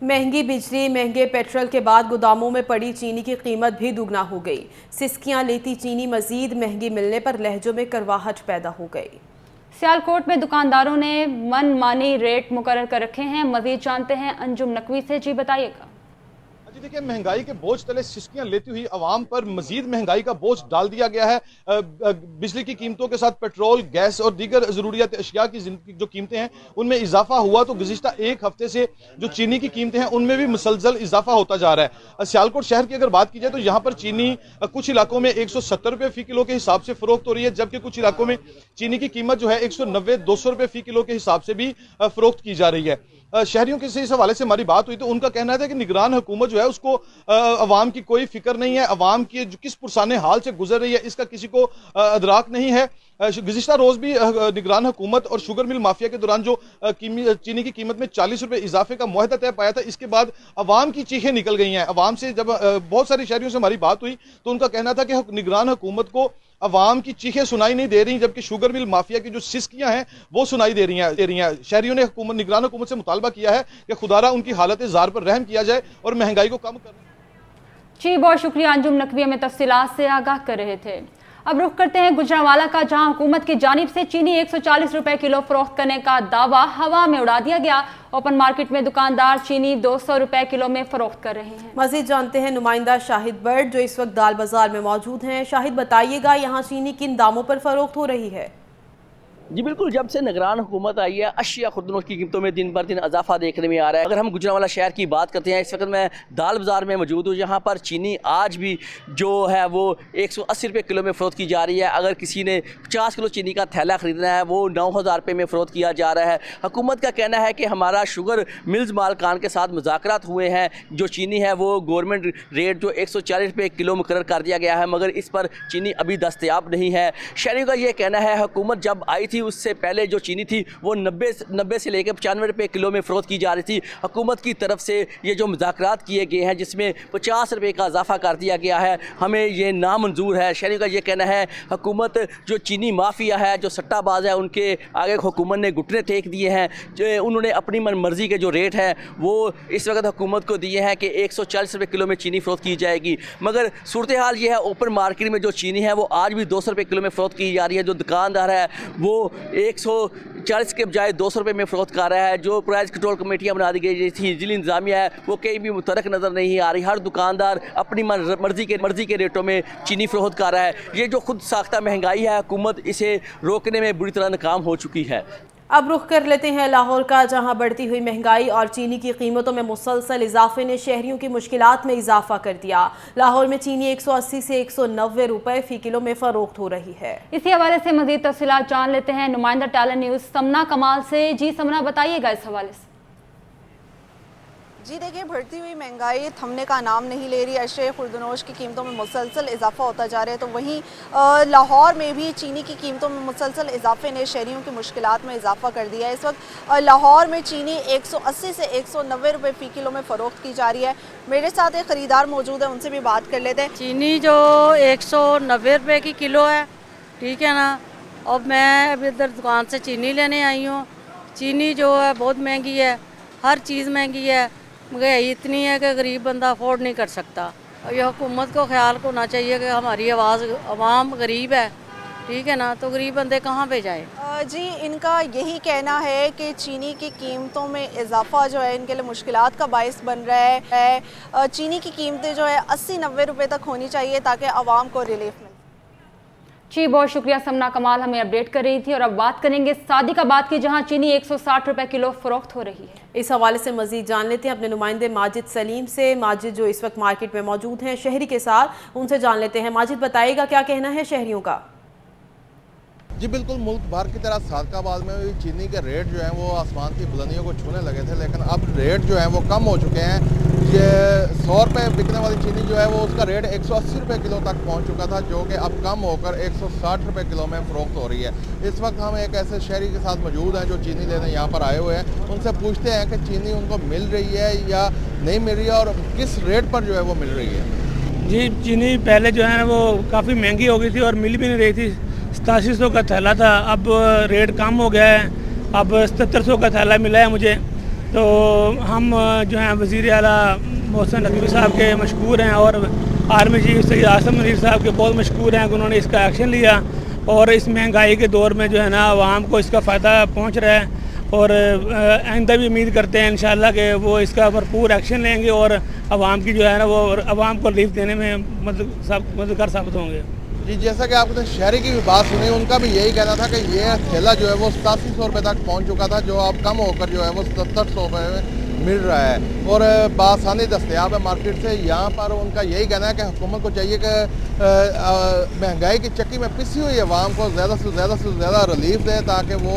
महंगी बिजली, महंगे पेट्रोल के बाद गोदामों में पड़ी चीनी की कीमत भी दुगना हो गई। सिसकियां लेती चीनी मजीद महंगी मिलने पर लहजों में करवाहट पैदा हो गई। सियालकोट में दुकानदारों ने मनमानी रेट मुकर्रर कर रखे हैं। मजीद जानते हैं अंजुम नकवी से। जी बताइएगा। जी देखिए, महंगाई के बोझ तले सिसकियां लेती हुई आवाम पर मजीद महंगाई का बोझ डाल दिया गया है। बिजली की कीमतों के साथ पेट्रोल, गैस और दीगर जरूरियात अशिया की जो कीमतें हैं उनमें इजाफा हुआ तो गुज़िश्ता एक हफ्ते से जो चीनी की कीमतें हैं उनमें भी मुसलसल इजाफा होता जा रहा है। सियालकोट शहर की अगर बात की जाए तो यहाँ पर चीनी कुछ इलाकों में 170 रुपये फी किलो के हिसाब से फरोख्त हो रही है, जबकि कुछ इलाकों में चीनी की कीमत जो है 190-200 रुपये फी किलो के हिसाब से भी फरोख्त की जा रही है। शहरियों के से इस हवाले से हमारी बात हुई तो उनका कहना था कि निगरान हुकूमत जो है उसको अवाम की कोई फिक्र नहीं है, अवाम की किस पुरसाने हाल से गुजर रही है इसका किसी को अदराक नहीं है। गुज़िश्ता रोज भी निगरान हुकूमत और शुगर मिल माफिया के दौरान जो चीनी की कीमत में 40 रुपये इजाफे का मुआहदा तय पाया था, इसके बाद अवाम की चीखें निकल गई हैं। अवाम से जब बहुत सारे शहरियों से हमारी बात हुई तो उनका कहना था कि निगरान हुकूमत को अवाम की चीखें सुनाई नहीं दे रही, जबकि शुगर मिल माफिया की जो सिसकियां हैं वो सुनाई दे रही हैं। शहरियों ने निगरान हुकूमत से मुतालबा किया है कि खुदारा उनकी हालत ज़ार पर रहम किया जाए और महंगाई को कम करने। जी बहुत शुक्रिया। अंजुम नकवी में तफसीलात से आगाह कर रहे थे। अब रुख करते हैं गुजरांवाला का, जहां हुकूमत की जानिब से चीनी 140 रुपए किलो फरोख्त करने का दावा हवा में उड़ा दिया गया। ओपन मार्केट में दुकानदार चीनी 200 रुपए किलो में फरोख्त कर रहे हैं। मजीद जानते हैं नुमाइंदा शाहिद बर्ड जो इस वक्त दाल बाजार में मौजूद हैं। शाहिद बताइएगा, यहाँ चीनी किन दामों पर फरोख्त हो रही है? जी बिल्कुल, जब से निगरान हुकूमत आई है अशिया खुर्दनोश की कीमतों में दिन बर दिन इजाफा देखने में आ रहा है। अगर हम गुजरांवाला शहर की बात करते हैं, इस वक्त मैं दाल बाज़ार में मौजूद हूँ। यहाँ पर चीनी आज भी जो है वो 180 रुपये किलो में फ़रोख्त की जा रही है। अगर किसी ने 50 किलो चीनी का थैला ख़रीदना है वो 9000 रुपये में फ़रोख्त किया जा रहा है। हुकूमत का कहना है कि हमारा शुगर मिल्स मालकान के साथ मुज़ाकरात हुए हैं, जो चीनी है वो गवर्नमेंट रेट जो 140 रुपये किलो मुकर्रर कर दिया गया है, मगर इस पर चीनी अभी दस्तयाब नहीं है। शहरियों का ये कहना है हुकूमत जब आई थी उससे पहले जो चीनी थी वो 90 से लेकर 95 रुपये किलो में फ़रोख्त की जा रही थी। हुकूमत की तरफ से ये जो मुज़ाकरात किए गए हैं जिसमें 50 रुपये का इजाफा कर दिया गया है, हमें ये नामंजूर है। शहरियों का ये कहना है हुकूमत जो चीनी माफिया है, जो सट्टाबाज है, उनके आगे हुकूमत ने घुटने टेक दिए हैं। जो उन्होंने अपनी मनमर्जी के जो रेट है वो इस वक्त हुकूमत को दिए हैं कि 140 रुपये किलो में चीनी फ़रोख्त की जाएगी, मगर सूरत हाल ये है ओपन मार्केट में जो चीनी है वो आज भी 200 रुपये किलो में फ़रोख्त की जा रही है। जो दुकानदार है वो 140 के बजाय 200 रुपये में फ़रोख्त कर रहा है। जो प्राइस कंट्रोल कमेटियाँ बना दी गई थी, जिली इंतजामिया है वो कहीं भी मुतरक नज़र नहीं आ रही। हर दुकानदार अपनी मर्जी के रेटों में चीनी फ़रोख्त कर रहा है। ये जो खुद साख्ता महंगाई है, हुकूमत इसे रोकने में बुरी तरह नाकाम हो चुकी है। अब रुख कर लेते हैं लाहौर का, जहां बढ़ती हुई महंगाई और चीनी की कीमतों में मुसलसल इजाफे ने शहरियों की मुश्किलात में इजाफा कर दिया। लाहौर में चीनी 180 से 190 रुपए फी किलो में फरोख्त हो रही है। इसी हवाले से मजीद तफसीलात जान लेते हैं नुमाइंदा टैलेंट न्यूज़ समना कमाल से। जी समना बताइएगा इस हवाले से। जी देखिए, बढ़ती हुई महंगाई थमने का नाम नहीं ले रही। अशिया खुर्दनोश की कीमतों में मुसलसल इजाफा होता जा रहा है, तो वहीं लाहौर में भी चीनी की कीमतों में मुसलसल इजाफे ने शहरियों की मुश्किलात में इजाफा कर दिया है। इस वक्त लाहौर में चीनी 180 से 190 रुपये फ़ी किलो में फ़रोख्त की जा रही है। मेरे साथ एक ख़रीदार मौजूद है, उनसे भी बात कर लेते हैं। चीनी जो 190 रुपये की किलो है, ठीक है ना। अब मैं अभी इधर दुकान से चीनी लेने आई हूँ। चीनी जो है बहुत महंगी है, हर चीज़ महंगी है। महंगाई इतनी है कि गरीब बंदा अफोर्ड नहीं कर सकता। और ये हुकूमत को ख्याल होना चाहिए कि हमारी आवाज़ अवाम गरीब है, ठीक है ना, तो गरीब बंदे कहाँ पे जाए। जी इनका यही कहना है कि चीनी की कीमतों में इजाफा जो है इनके लिए मुश्किलात का बायस बन रहा है। चीनी की कीमतें जो है 80-90 रुपये तक होनी चाहिए ताकि आवाम को रिलीफ मिले। जी बहुत शुक्रिया समना कमाल हमें अपडेट कर रही थी। और अब बात करेंगे सादिकाबाद की, जहां चीनी 160 रुपए किलो फरोख्त हो रही है। इस हवाले से मजीद जान लेते हैं अपने नुमाइंदे माजिद सलीम से। माजिद जो इस वक्त मार्केट में मौजूद हैं शहरी के साथ, उनसे जान लेते हैं। माजिद बताइएगा क्या कहना है शहरियों का? जी बिल्कुल, मुल्क भर की तरह सादिकाबाद में भी चीनी के रेट जो हैं वो आसमान की बुलंदियों को छूने लगे थे, लेकिन अब रेट जो हैं वो कम हो चुके हैं। ये 100 रुपये बिकने वाली चीनी जो है वो उसका रेट 180 रुपये किलो तक पहुंच चुका था, जो कि अब कम होकर 160 रुपये किलो में फ़रोख्त हो रही है। इस वक्त हम एक ऐसे शहरी के साथ मौजूद हैं जो चीनी लेने यहाँ पर आए हुए हैं। उनसे पूछते हैं कि चीनी उनको मिल रही है या नहीं मिल रही है और किस रेट पर जो है वो मिल रही है। जी चीनी पहले जो है ना वो काफ़ी महंगी हो गई थी और मिल भी नहीं रही थी। 8700 का थैला था, अब रेट कम हो गया है, अब 7700 का थैला मिला है मुझे। तो हम जो हैं वज़ीर आला मोहसिन नकवी साहब के मशकूर हैं और आर्मी चीफ सैयद आसिम मुनीर साहब के बहुत मशकूर हैं कि उन्होंने इसका एक्शन लिया और इस महंगाई के दौर में जो है ना आवाम को इसका फ़ायदा पहुँच रहा है और आइंदा भी उम्मीद करते हैं इंशाअल्लाह कि वो इसका भरपूर एक्शन लेंगे और आवाम की जो है ना वो आवाम को रिलीफ देने में मददगार साबित होंगे। जी, जैसा कि आपने शहरी की भी बात सुनी, उनका भी यही कहना था कि ये ठेला जो है वो 8700 रुपये तक पहुंच चुका था, जो अब कम होकर जो है वो 7700 रुपये में मिल रहा है और बासानी दस्तयाब है मार्केट से। यहाँ पर उनका यही कहना है कि हुकूमत को चाहिए कि महंगाई की चक्की में पिसी हुई आवाम को ज़्यादा से ज़्यादा रिलीफ दे ताकि वो